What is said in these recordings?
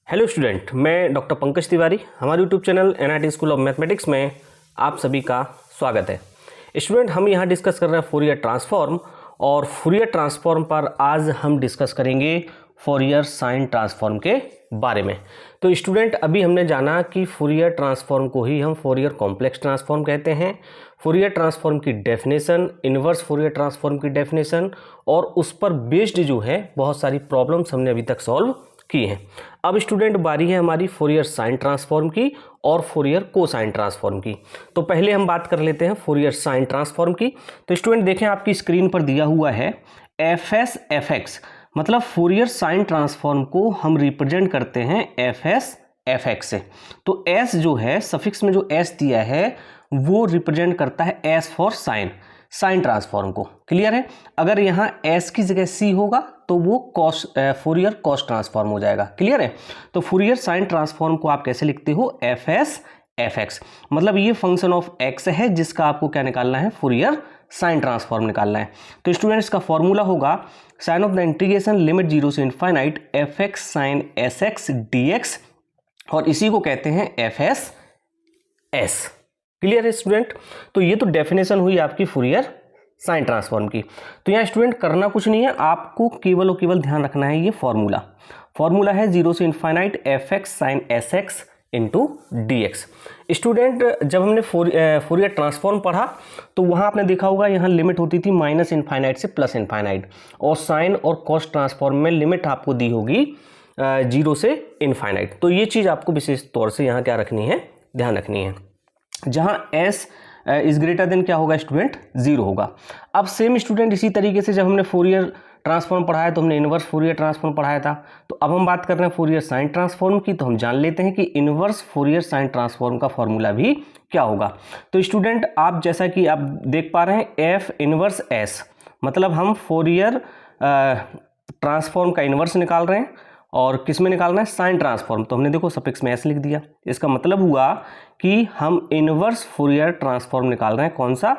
Hello student, मैं doctor Pankaj Tiwari. हमारे YouTube channel NIT school of mathematics में आप सभी का स्वागत है। स्टूडेंट, हम यहाँ डिस्कस कर रहे हैं फोरियर ट्रांसफॉर्म, और फोरियर ट्रांसफॉर्म पर आज हम डिस्कस करेंगे फोरियर साइन ट्रांसफॉर्म के बारे में। तो स्टूडेंट, अभी हमने जाना कि फोरियर ट्रांसफॉर्म को ही हम फोरियर कॉम्प्लेक्स ट्रांसफॉर्म कहते हैं। फोरियर ट्रांसफॉर्म की डेफिनेशन, इन्वर्स फोरियर ट्रांसफॉर्म की डेफिनेशन, और उस पर बेस्ड जो है बहुत सारी प्रॉब्लम्स हमने अभी तक सॉल्व की हैं। अब स्टूडेंट, बारी है हमारी फोरियर साइन ट्रांसफॉर्म की और फोरियर कोसाइन ट्रांसफॉर्म की। तो पहले हम बात कर लेते हैं फोरियर साइन ट्रांसफॉर्म की। तो स्टूडेंट देखें, आपकी स्क्रीन पर दिया हुआ है एफ एस एफ एक्स, मतलब फोरियर साइन ट्रांसफॉर्म को हम रिप्रेजेंट करते हैं एफ एस एफ एक्स से। तो एस जो है, सफिक्स में जो एस दिया है वो रिप्रेजेंट करता है S for sine, sine transform को। क्लियर है? अगर यहाँ एस की जगह सी होगा तो वो कॉस फोरियर कॉस ट्रांसफॉर्म हो जाएगा। क्लियर है? तो फोरियर साइन ट्रांसफॉर्म को आप कैसे लिखते हो? एफ एस एफ एक्स, मतलब ये फंक्शन ऑफ एक्स है जिसका आपको क्या निकालना है? फोरियर साइन ट्रांसफॉर्म निकालना है। तो स्टूडेंट्स का फॉर्मूला होगा sine of the integration limit 0 से infinite f x sine s x d x, और इसी को कहते हैं एफ एस एस। क्लियर है स्टूडेंट? तो ये तो डेफिनेशन हुई आपकी फोरियर साइन ट्रांसफॉर्म की। तो यहाँ स्टूडेंट करना कुछ नहीं है, आपको केवल और केवल ध्यान रखना है ये फॉर्मूला है 0 से infinite f x sine s x into d x. Student, जब हमने फोरियर ट्रांसफॉर्म पढ़ा तो वहाँ आपने देखा होगा यहाँ लिमिट होती थी माइनस इनफाइनाइट से प्लस इनफाइनाइट, और साइन और कॉस ट्रांसफॉर्म में लिमिट आपको दी होगी 0 से इनफाइनाइट। तो ये चीज़ आपको विशेष तौर से यहाँ क्या रखनी है? ध्यान रखनी है। जहाँ s इज ग्रेटर देन क्या होगा स्टूडेंट? 0 होगा। अब सेम स्टूडेंट इसी तरीके से जब हमने फोरियर ट्रांसफॉर्म पढ़ाया तो हमने इन्वर्स फोरियर ट्रांसफॉर्म पढ़ाया था। तो अब हम बात कर रहे हैं फोरियर साइन ट्रांसफॉर्म की। तो हम जान लेते हैं कि इन्वर्स फोरियर साइन ट्रांसफॉर्म का फॉर्मूला भी क्या होगा। तो स्टूडेंट, आप जैसा कि आप देख पा रहे हैं एफ इन्वर्स एस, मतलब हम फोरियर ट्रांसफॉर्म का इन्वर्स निकाल रहे हैं, और किस में निकालना है? Sign transform. तो हमने देखो सफिक्स में एस लिख दिया। इसका मतलब हुआ कि हम इन्वर्स फोरियर ट्रांसफॉर्म निकाल रहे हैं। कौन सा?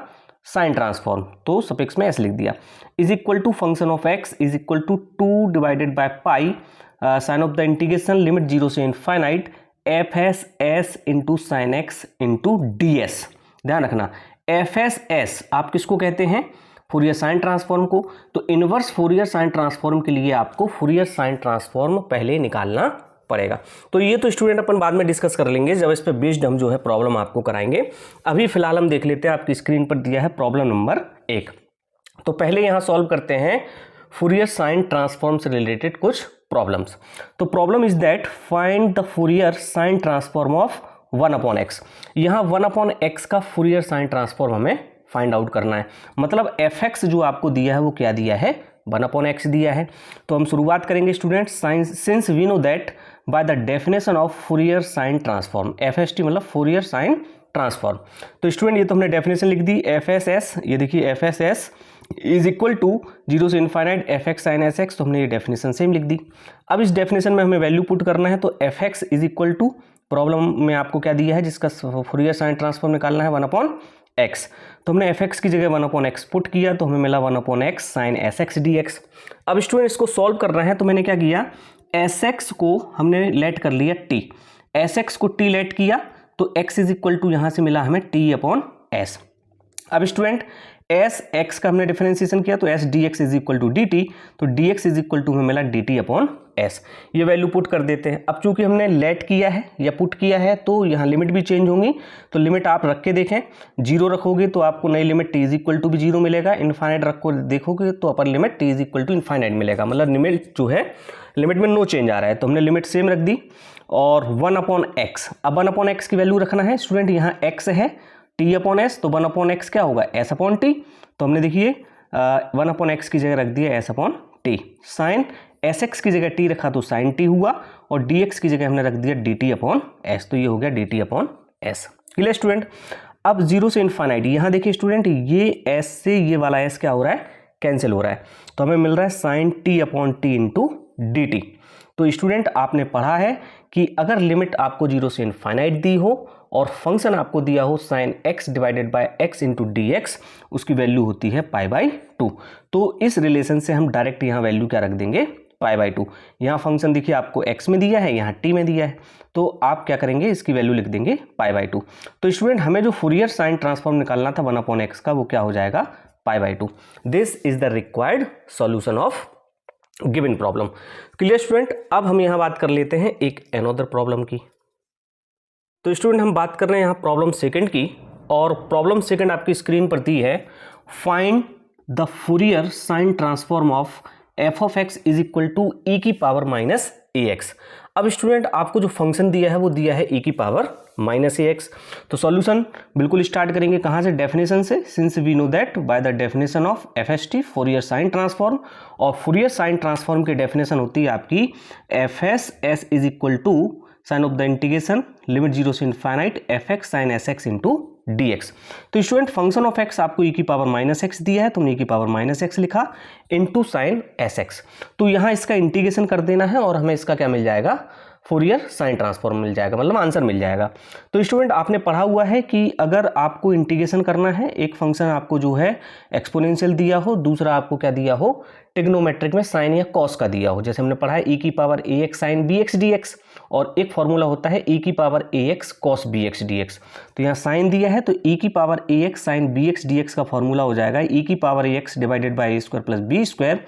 Sine transform. तो सफिक्स में एस लिख दिया। Is equal to function of x is equal to 2 divided by pi sine of the integration limit 0 से infinite f s s into sine x into d s. ध्यान रखना, F s S आप किसको कहते हैं? Fourier sine transform को। तो inverse Fourier sine transform के लिए आपको फोरियर साइन ट्रांसफॉर्म पहले निकालना पड़ेगा। तो ये तो स्टूडेंट अपन बाद में डिस्कस कर लेंगे जब इस पे बेस्ड हम जो है प्रॉब्लम आपको कराएंगे। अभी फिलहाल हम देख लेते हैं, आपकी स्क्रीन पर दिया है प्रॉब्लम नंबर 1। तो पहले यहाँ सॉल्व करते हैं फोरियर साइन ट्रांसफॉर्म से रिलेटेड कुछ प्रॉब्लम्स। तो problem is that find the Fourier sine transform of 1/x। यहाँ 1/x का फोरियर साइन ट्रांसफॉर्म हमें फाइंड आउट करना है। मतलब एफ एक्स जो आपको दिया है वो क्या दिया है? 1/x दिया है। तो हम शुरुआत करेंगे student, since we know that by the definition of Fourier sine transform, f s t मतलब फोरियर साइन ट्रांसफॉर्म। तो स्टूडेंट ये तो हमने डेफिनेशन लिख दी, एफ एस एस, ये देखिए f s s is equal to 0 से infinite f x sine s x. तो हमने ये डेफिनेशन सेम लिख दी। अब इस डेफिनेशन में हमें वैल्यू पुट करना है। तो f x is equal to, problem में आपको क्या दिया है जिसका फोरियर साइन ट्रांसफॉर्म निकालना है? 1/x। तो हमने एफ एक्स की जगह 1/x पुट किया, तो हमें मिला 1/x sine s x d x. अब स्टूडेंट इसको सॉल्व कर रहे हैं, तो मैंने क्या किया? एस एक्स को हमने लेट कर लिया टी, एस एक्स को टी लेट किया, तो एक्स इज इक्वल टू यहाँ से मिला हमें t/s। अब स्टूडेंट एस एक्स का हमने डिफरेंशिएशन किया, तो s d x is equal to d t, तो d x is equal to हमें मिला dt/s। ये वैल्यू पुट कर देते हैं। अब चूंकि हमने लेट किया है या पुट किया है तो यहाँ लिमिट भी चेंज होंगी। तो लिमिट आप रख के देखें, 0 रखोगे तो आपको नई limit t is equal to भी 0 मिलेगा, इनफाइनाइट रख को देखोगे तो upper limit t is equal to infinite मिलेगा। मतलब लिमिट जो है, लिमिट में नो चेंज आ रहा है। तो हमने लिमिट सेम रख दी, और 1/x। अब 1/x की वैल्यू रखना है स्टूडेंट, यहाँ x है t/s, तो 1/x क्या होगा? s/t। तो हमने देखिए 1/x की जगह रख दिया s/t। साइन एस एक्स की जगह t रखा तो साइन t हुआ, और dx की जगह हमने रख दिया dt/s, तो ये हो गया dt/s। Clear student? अब 0 से इनफाइनाइट, यहाँ देखिए स्टूडेंट ये s से ये वाला s क्या हो रहा है? कैंसिल हो रहा है। तो हमें मिल रहा है साइन t/t इंटू dt। तो स्टूडेंट आपने पढ़ा है कि अगर लिमिट आपको 0 से इनफाइनाइट दी हो और फंक्शन आपको दिया हो sine x divided by x into d x, उसकी वैल्यू होती है π/2। तो इस रिलेशन से हम डायरेक्ट यहाँ वैल्यू क्या रख देंगे? π/2। यहाँ फंक्शन देखिए आपको x में दिया है, यहाँ t में दिया है, तो आप क्या करेंगे, इसकी वैल्यू लिख देंगे π/2। तो स्टूडेंट हमें जो फूरियर साइन ट्रांसफॉर्म निकालना था 1/x का, वो क्या हो जाएगा, π/2। This is the required solution of given problem. Clear student. अब हम यहाँ बात कर लेते हैं एक अनदर प्रॉब्लम की। तो स्टूडेंट हम बात कर रहे हैं यहाँ प्रॉब्लम सेकंड की, और प्रॉब्लम सेकंड आपकी स्क्रीन पर दी है, find the Fourier sine transform of f(x) is equal to e की पावर माइनस ax। अब स्टूडेंट आपको जो फंक्शन दिया है वो दिया है e की पावर माइनस ax। तो सॉल्यूशन बिल्कुल स्टार्ट करेंगे कहाँ से, डेफिनेशन से, since we know that by the definition of FST Fourier sine transform, और फूरियर साइन ट्रांसफॉर्म की डेफिनेशन होती है आपकी fs is equal to sine of the integration limit 0 से infinite fx sine sx into dx। तो student function of x आपको e की power minus x दिया है, तो हमने e की पावर माइनस एक्स लिखा इंटू साइन sx। तो यहाँ इसका इंटीग्रेशन कर देना है और हमें इसका क्या मिल जाएगा, फूरियर साइन ट्रांसफॉर्म मिल जाएगा, मतलब आंसर मिल जाएगा। तो स्टूडेंट आपने पढ़ा हुआ है कि अगर आपको इंटीग्रेशन करना है, एक फंक्शन आपको जो है एक्सपोनेंशियल दिया हो, दूसरा आपको क्या दिया हो, ट्रिग्नोमेट्रिक में साइन या कॉस का दिया हो, जैसे हमने पढ़ा है e की power ax sine bx dx, और एक फॉर्मूला होता है e की power ax cos bx dx। तो यहाँ साइन दिया है तो e की power ax sine bx dx का फॉर्मूला हो जाएगा e की power ax divided by a square plus b square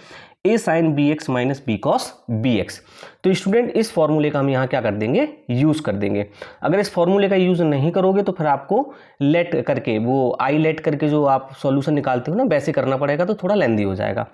a sine bx minus b cos bx। तो स्टूडेंट इस फॉर्मूले का हम यहाँ क्या कर देंगे, यूज़ कर देंगे। अगर इस फॉर्मूले का यूज़ नहीं करोगे तो फिर आपको लेट करके, वो आई लेट करके जो आप सॉल्यूशन निकालते हो ना, वैसे करना पड़ेगा, तो थोड़ा लेंदी हो जाएगा।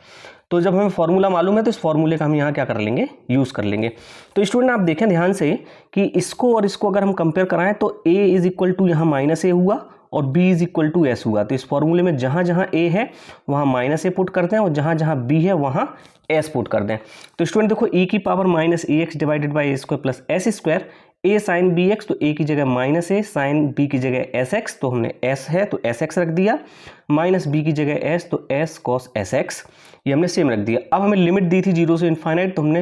तो जब हमें फॉर्मूला मालूम है तो इस फॉर्मूले का हम यहाँ क्या कर लेंगे, यूज़ कर लेंगे। तो स्टूडेंट आप देखें ध्यान से कि इसको और इसको अगर हम कंपेयर कराएं तो a इज इक्वल टू यहाँ माइनस ए हुआ और b is equal to s हुआ। तो इस फॉर्मूले में जहाँ जहाँ a है वहाँ माइनस ए पुट करते हैं और जहाँ जहाँ b है वहाँ s पुट कर दें। तो स्टूडेंट देखो e की power minus ax divided by a square plus s square, a sine bx, तो a की जगह माइनस ए, साइन b की जगह sx, तो हमने s है तो sx रख दिया, माइनस b की जगह s, तो s cos sx, ये हमने सेम रख दिया। अब हमें लिमिट दी थी 0 से इनफाइनाइट, तो हमने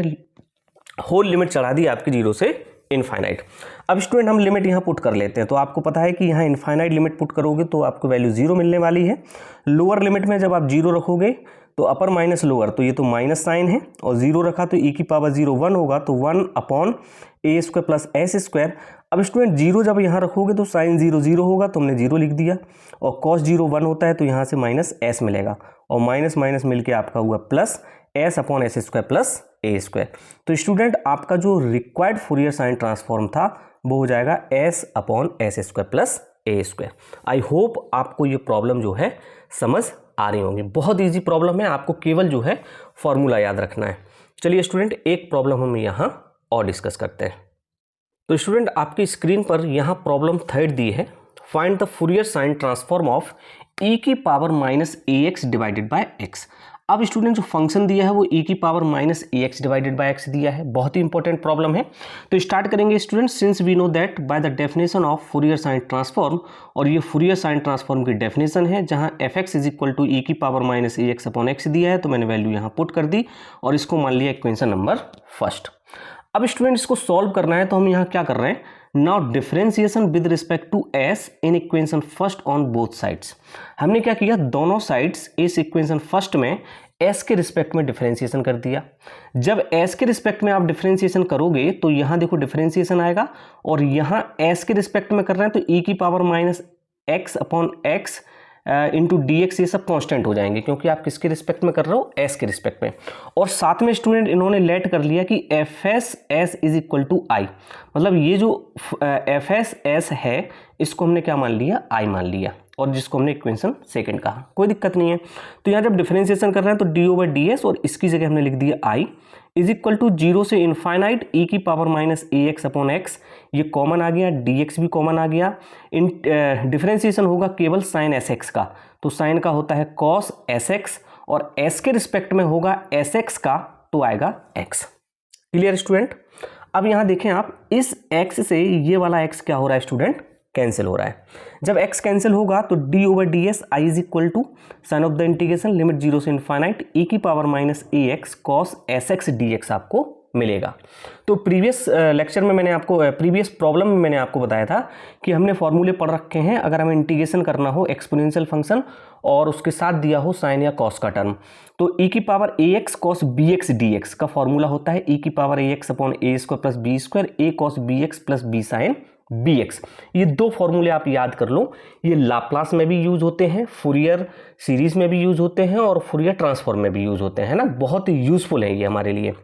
होल लिमिट चढ़ा दी आपकी 0 से इनफाइनाइट। अब स्टूडेंट हम लिमिट यहाँ पुट कर लेते हैं। तो आपको पता है कि यहाँ इनफाइनाइट लिमिट पुट करोगे तो आपको वैल्यू 0 मिलने वाली है। लोअर लिमिट में जब आप 0 रखोगे तो अपर माइनस लोअर, तो ये तो माइनस साइन है, और 0 रखा तो e की पावर 0 1 होगा, तो 1 अपॉन ए स्क्वायर प्लस एस स्क्वायर। अब स्टूडेंट 0 जब यहाँ रखोगे तो साइन 0 0 होगा, तो हमने 0 लिख दिया, और कॉस 0 1 होता है तो यहाँ से माइनस एस मिलेगा, और माइनस माइनस मिलके आपका हुआ plus s upon s square plus a square. तो स्टूडेंट आपका जो रिक्वायर्ड फूरियर साइन ट्रांसफॉर्म था वो हो जाएगा S upon s square plus a square. I hope आपको ये प्रॉब्लम जो है समझ आ रही होंगी। बहुत इजी प्रॉब्लम है, आपको केवल जो है फॉर्मूला याद रखना है। चलिए स्टूडेंट एक प्रॉब्लम हम यहाँ और डिस्कस करते हैं। तो स्टूडेंट आपकी स्क्रीन पर यहाँ प्रॉब्लम थर्ड दी है, find the Fourier sine transform of e की power minus ax divided by x। अब स्टूडेंट जो फंक्शन दिया है वो e की power minus ax divided by x दिया है, बहुत ही इंपॉर्टेंट प्रॉब्लम है। तो स्टार्ट करेंगे student, since we know that by the definition of Fourier sine transform, और ये फूरियर साइन ट्रांसफॉर्म की डेफिनेशन है जहां fx is equal to e की power minus ax upon x दिया है, तो मैंने वैल्यू यहाँ पुट कर दी और इसको मान लिया इक्वेशन नंबर फर्स्ट। अब स्टूडेंट इसको सॉल्व करना है, तो हम यहाँ क्या कर रहे हैं, now differentiation with respect to s in equation first on both sides. हमने क्या किया, दोनों साइड्स इस इक्वेशन फर्स्ट में s के रिस्पेक्ट में डिफरेंशिएशन कर दिया। जब s के रिस्पेक्ट में आप डिफरेंशिएशन करोगे तो यहाँ देखो डिफरेंशिएशन आएगा, और यहाँ s के रिस्पेक्ट में कर रहे हैं तो e की power minus x upon x into d x, ये सब कांस्टेंट हो जाएंगे क्योंकि आप किसके रिस्पेक्ट में कर रहे हो, s के रिस्पेक्ट में। और साथ में स्टूडेंट इन्होंने लेट कर लिया कि f s s is equal to I, मतलब ये जो एफ एस एस है इसको हमने क्या मान लिया, आई मान लिया, और जिसको हमने इक्वेशन सेकंड कहा, कोई दिक्कत नहीं है। तो यहाँ जब डिफरेंशिएशन कर रहे हैं तो डी ओवर डी एस, और इसकी जगह हमने लिख दिया आई इज इक्वल टू 0 से इनफाइनाइट e की power minus a x upon x, ये कॉमन आ गया, dx भी कॉमन आ गया। इन डिफरेंशिएशन होगा केवल साइन एस एक्स का, तो साइन का होता है कॉस एस एक्स, और s के रिस्पेक्ट में होगा एस एक्स का, तो आएगा x। Clear student. अब यहाँ देखें आप, इस x से ये वाला x क्या हो रहा है स्टूडेंट, कैंसिल हो रहा है। जब x कैंसिल होगा तो d over d s I is equal to sine of the integration limit 0 से इनफाइनाइट e की power minus a x cos s x d x आपको मिलेगा। तो प्रीवियस लेक्चर में मैंने आपको प्रीवियस प्रॉब्लम में मैंने आपको बताया था कि हमने फॉर्मूले पढ़ रखे हैं अगर हमें इंटीग्रेशन करना हो एक्सपोनेंशियल फंक्शन और उसके साथ दिया हो साइन या कॉस का टर्म, तो e की power ax cos bx dx का फॉर्मूला होता है e की power ax upon a square plus b square a cos bx plus b sine bx। ये दो फॉर्मूले आप याद कर लो, ये लाप्लास में भी यूज होते हैं, फूरियर सीरीज में भी यूज होते हैं और फूरियर ट्रांसफॉर्म में भी यूज होते हैं ना, बहुत ही यूजफुल है ये हमारे लिए।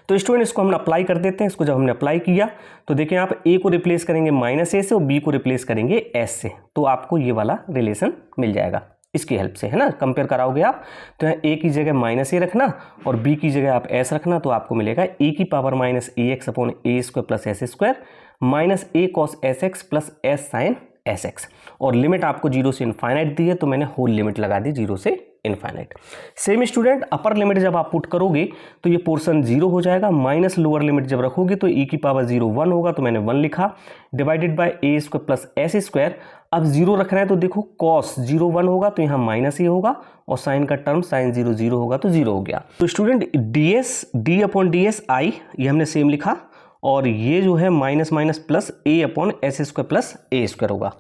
तो स्टूडेंट इसको हम अप्लाई कर देते हैं। इसको जब हमने अप्लाई किया तो देखिए आप a को रिप्लेस करेंगे माइनस a से और b को रिप्लेस करेंगे s से, तो आपको ये वाला रिलेशन मिल जाएगा इसकी हेल्प से, है ना। कंपेयर कराओगे आप तो यहाँ a की जगह माइनस a रखना और b की जगह आप s रखना, तो आपको मिलेगा e की power minus ax upon a square plus s square minus a cos sx plus s sine sx, और लिमिट आपको 0 से इनफाइनाइट दी है तो मैंने होल लिमिट लगा दी 0 से infinite. Same student upper limit जब आप पुट करोगे तो ये पोर्शन 0 हो जाएगा, माइनस लोअर लिमिट जब रखोगे तो e की पावर 0 1 होगा, तो मैंने 1 लिखा, divided by a square plus s square. अब 0 रखना है तो देखो cos 0 1 होगा तो यहाँ माइनस a होगा और साइन का टर्म साइन 0 0 होगा तो 0 हो गया। तो student ds d upon ds i ये हमने सेम लिखा और ये जो है minus minus plus a upon s square plus a square होगा।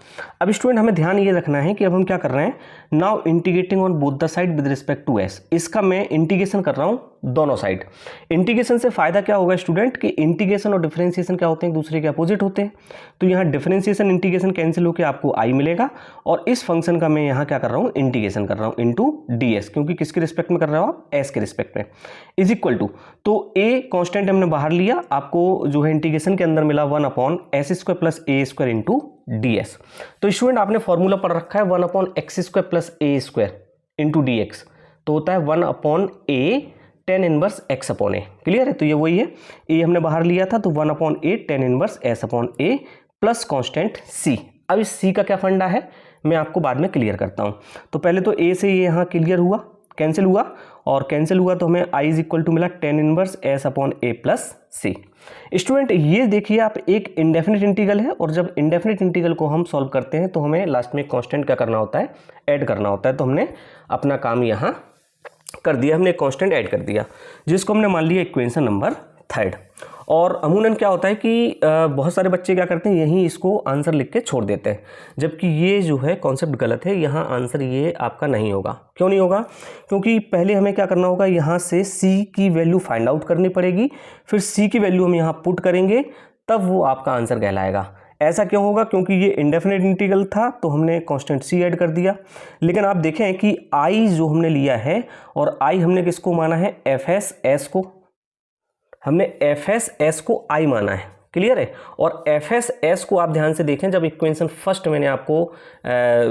अब स्टूडेंट हमें ध्यान ये रखना है कि अब हम क्या कर रहे हैं, now integrating on both the side with respect to s। इसका मैं इंटीग्रेशन कर रहा हूँ दोनों साइड। इंटीग्रेशन से फायदा क्या होगा स्टूडेंट कि इंटीग्रेशन और डिफरेंशिएशन क्या होते हैं, दूसरे के अपोजिट होते हैं, तो यहाँ डिफरेंशिएशन इंटीग्रेशन कैंसिल होकर आपको i मिलेगा और इस फंक्शन का मैं यहाँ क्या कर रहा हूँ, इंटीग्रेशन कर रहा हूँ इनटू ds, क्योंकि किसके रिस्पेक्ट में कर रहा हूँ, s के रिस्पेक्ट में, इज इक्वल टू, तो a कांस्टेंट हमने बाहर लिया, आपको जो है इंटीग्रेशन के अंदर मिला 1 upon s square plus a square into ds। तो स्टूडेंट आपने फॉर्मूला पढ़ रखा है 1 upon x square plus a square into dx, तो होता है 1 upon a tan inverse x upon a। Clear है, तो ये वही है, a हमने बाहर लिया था तो 1 upon a ten inverse s upon a plus constant c। अब इस c का क्या फंडा है मैं आपको बाद में क्लियर करता हूँ। तो पहले तो a से ये यहाँ क्लियर हुआ, कैंसिल हुआ, और कैंसिल हुआ तो हमें i इज इक्वल टू मिला ten inverse s upon a plus c। Student ये देखिए आप, एक इंडेफिनिट इंटीग्रल है और जब इंडेफिनिट इंटीग्रल को हम सॉल्व करते हैं तो हमें लास्ट में कांस्टेंट क्या करना होता है, ऐड करना होता है। तो हमने अपना काम यहाँ कर दिया, हमने कांस्टेंट ऐड कर दिया जिसको हमने मान लिया इक्वेशन नंबर 3। और अमूमन क्या होता है कि बहुत सारे बच्चे क्या करते हैं, यहीं इसको आंसर लिख के छोड़ देते हैं, जबकि ये जो है कॉन्सेप्ट गलत है। यहाँ आंसर ये आपका नहीं होगा। क्यों नहीं होगा, क्योंकि पहले हमें क्या करना होगा, यहाँ से c की वैल्यू फाइंड आउट करनी पड़ेगी, फिर c की वैल्यू हम यहाँ पुट करेंगे, तब वो आपका आंसर कहलाएगा। ऐसा क्यों होगा, क्योंकि ये इंडेफिनिट इंटीग्रल था तो हमने कांस्टेंट c ऐड कर दिया। लेकिन आप देखें कि i जो हमने लिया है और i हमने किसको माना है, fs s को, हमने fs s को i माना है। क्लियर है, और fs s को आप ध्यान से देखें, जब इक्वेशन फर्स्ट मैंने आपको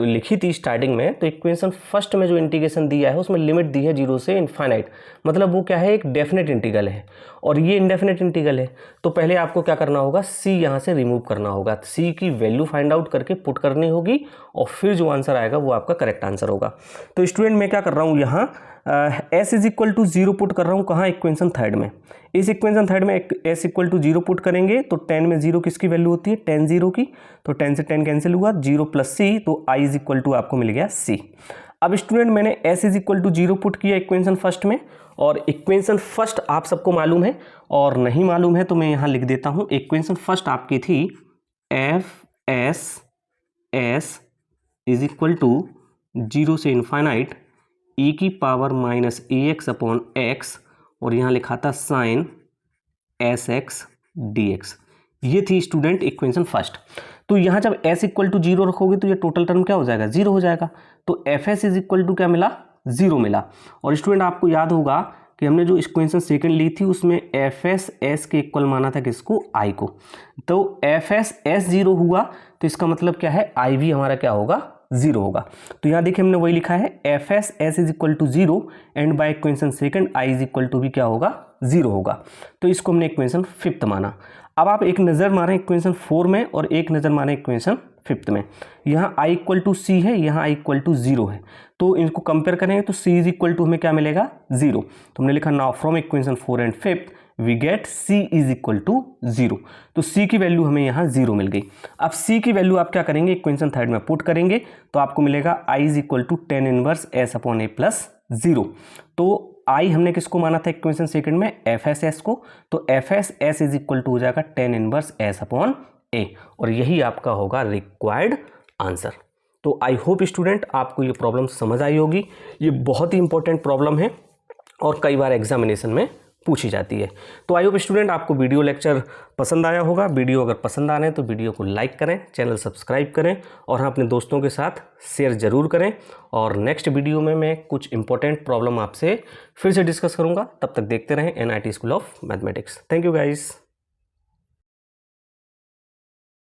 लिखी थी स्टार्टिंग में, तो इक्वेशन फर्स्ट में जो इंटीग्रेशन दिया है उसमें लिमिट दी है 0 से इनफाइनाइट, मतलब वो क्या है, एक डेफिनेट इंटीग्रल है और ये इनडेफिनेट इंटीग्रल है। तो पहले आपको क्या करना होगा, c यहाँ से रिमूव करना होगा, c की वैल्यू फाइंड आउट करके पुट करनी होगी और फिर जो आंसर आएगा वो आपका करेक्ट आंसर होगा। तो स्टूडेंट मैं क्या कर रहा हूँ यहाँ, s is equal to 0 put कर रहा हूँ, कहाँ, इक्वेशन थर्ड में। इस इक्वेशन थर्ड में s इक्वल टू 0 पुट करेंगे तो 10 में 0 किसकी वैल्यू होती है, 10 0 की, तो 10 से 10 कैंसिल हुआ, 0 प्लस c, तो i इज इक्वल टू आपको मिल गया c। अब स्टूडेंट मैंने s is equal to 0 put किया इक्वेशन फर्स्ट में, और इक्वेशन फर्स्ट आप सबको मालूम है और नहीं मालूम है तो मैं यहाँ लिख देता हूँ। इक्वेशन फर्स्ट आपकी थी fs s is equal to 0 से इनफाइनाइट e की power minus ax upon x, और यहाँ लिखा था साइन sx dx। ये थी स्टूडेंट इक्वेशन फर्स्ट। तो यहाँ जब s इक्वल टू 0 रखोगे तो ये टोटल टर्म क्या हो जाएगा, 0 हो जाएगा। तो fs इज इक्वल टू क्या मिला, 0 मिला। और स्टूडेंट आपको याद होगा कि हमने जो इक्वेशन सेकंड ली थी उसमें fs s के इक्वल माना था किसको, i को। तो fs s 0 हुआ तो इसका मतलब क्या है, i भी हमारा क्या होगा, 0 होगा। तो यहाँ देखिए हमने वही लिखा है, fs s is equal to 0 and by equation second i is equal to भी क्या होगा, 0 होगा। तो इसको हमने इक्वेशन फिफ्थ माना। अब आप एक नज़र मारें इक्वेशन 4 में और एक नज़र मारें इक्वेशन फिफ्थ में। यहाँ i इक्वल टू c है, यहाँ i इक्वल टू 0 है, तो इनको कंपेयर करेंगे तो c इज इक्वल टू हमें क्या मिलेगा, 0। तो हमने लिखा now from equation 4 and fifth we get c is equal to 0। तो c की वैल्यू हमें यहाँ 0 मिल गई। अब c की वैल्यू आप क्या करेंगे, इक्वेशन थर्ड में पुट करेंगे तो आपको मिलेगा i is equal to tan inverse s upon a plus 0। तो आई हमने किसको माना था इक्वेशन सेकंड में, एफ एस एस को, तो f s s is equal to हो जाएगा tan inverse s upon a, और यही आपका होगा रिक्वायर्ड आंसर। तो आई होप स्टूडेंट आपको ये प्रॉब्लम समझ आई होगी। ये बहुत ही इंपॉर्टेंट प्रॉब्लम है और कई बार एग्जामिनेशन में पूछी जाती है। तो आई होप स्टूडेंट आपको वीडियो लेक्चर पसंद आया होगा। वीडियो अगर पसंद आ रहे हैं तो वीडियो को लाइक करें, चैनल सब्सक्राइब करें और हाँ अपने दोस्तों के साथ शेयर ज़रूर करें। और नेक्स्ट वीडियो में मैं कुछ इंपॉर्टेंट प्रॉब्लम आपसे फिर से डिस्कस करूँगा। तब तक देखते रहें NIT school of mathematics. Thank you guys.